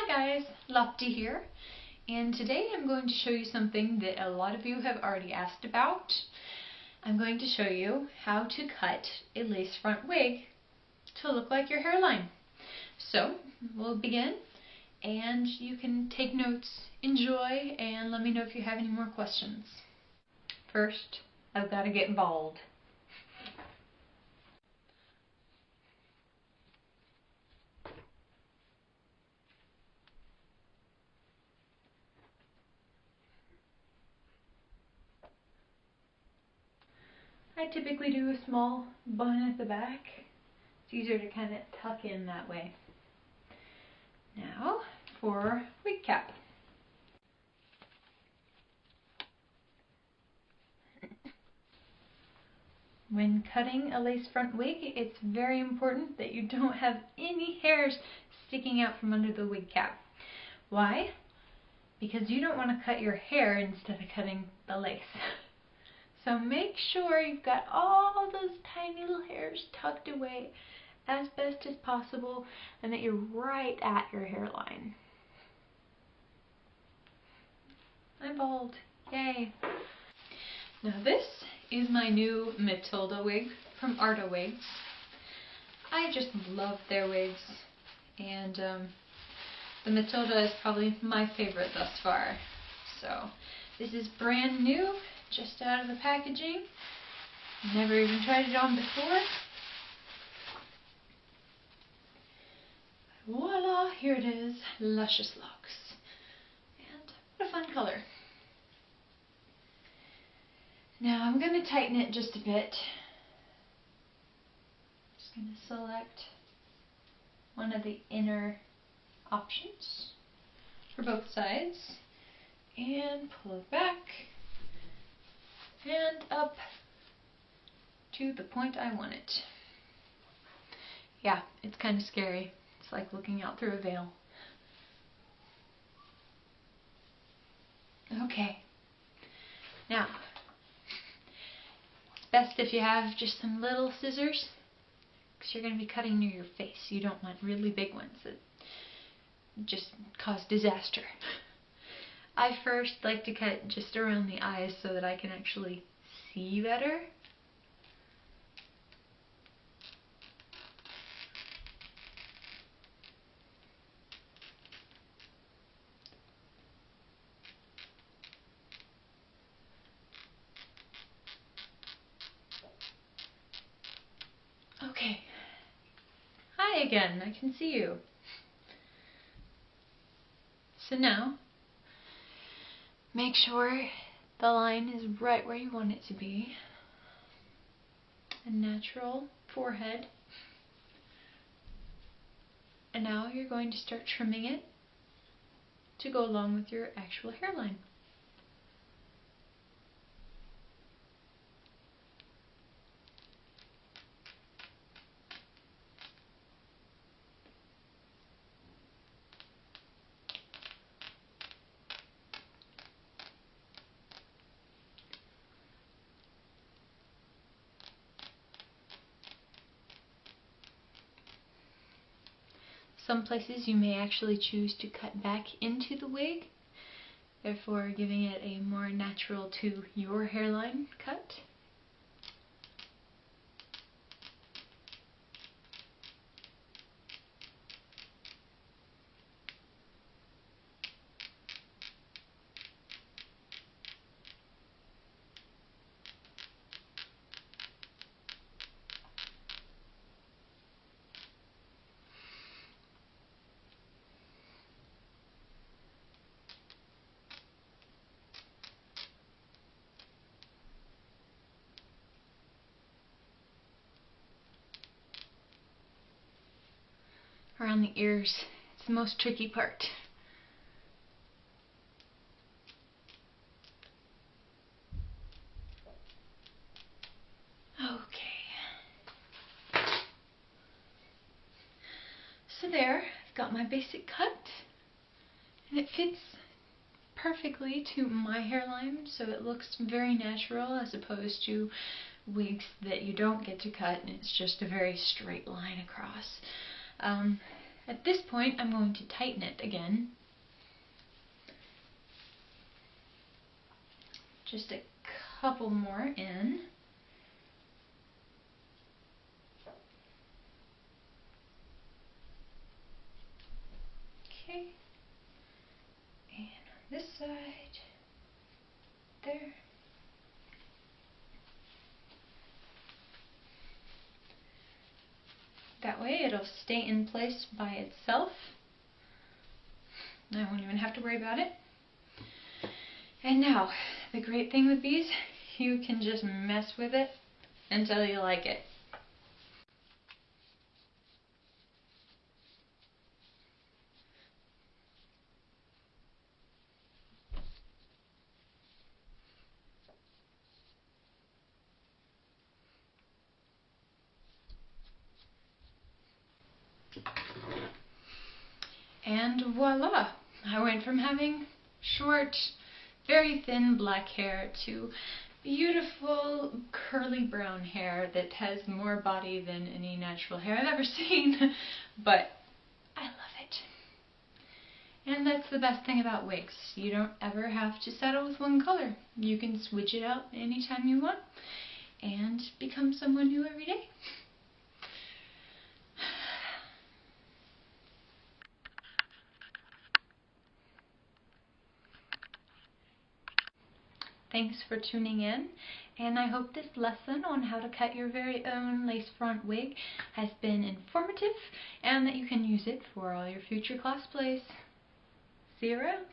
Hi guys, Lofty here, and today I'm going to show you something that a lot of you have already asked about. I'm going to show you how to cut a lace front wig to look like your hairline. So we'll begin, and you can take notes, enjoy, and let me know if you have any more questions. First, I've got to get bald. I typically do a small bun at the back. It's easier to kind of tuck in that way. Now for wig cap. When cutting a lace front wig, it's very important that you don't have any hairs sticking out from under the wig cap. Why? Because you don't want to cut your hair instead of cutting the lace. So make sure you've got all those tiny little hairs tucked away as best as possible and that you're right at your hairline. I'm bald. Yay! Now this is my new Matilda wig from Arta Wigs. I just love their wigs, and the Matilda is probably my favorite thus far. So this is brand new, just out of the packaging. Never even tried it on before. Voila, here it is, luscious locks. And what a fun color. Now I'm going to tighten it just a bit. Just going to select one of the inner options for both sides and pull it back and up to the point I want it. Yeah, it's kind of scary. It's like looking out through a veil. Okay. Now, it's best if you have just some little scissors, because you're going to be cutting near your face. You don't want really big ones that just cause disaster. I first like to cut just around the eyes so that I can actually see better. Okay. Hi again, I can see you. So now, make sure the line is right where you want it to be. A natural forehead. And now you're going to start trimming it to go along with your actual hairline. Some places you may actually choose to cut back into the wig, therefore giving it a more natural to your hairline cut. Around the ears, it's the most tricky part. Okay. So there, I've got my basic cut, and it fits perfectly to my hairline, so it looks very natural as opposed to wigs that you don't get to cut and it's just a very straight line across. At this point, I'm going to tighten it again. Just a couple more in. Okay. And on this side, there. That way it'll stay in place by itself. I won't even have to worry about it. And now, the great thing with these, you can just mess with it until you like it. And voila! I went from having short, very thin black hair to beautiful curly brown hair that has more body than any natural hair I've ever seen. But I love it. And that's the best thing about wigs. You don't ever have to settle with one color. You can switch it out anytime you want and become someone new every day. Thanks for tuning in, and I hope this lesson on how to cut your very own lace front wig has been informative and that you can use it for all your future cosplays. See you around!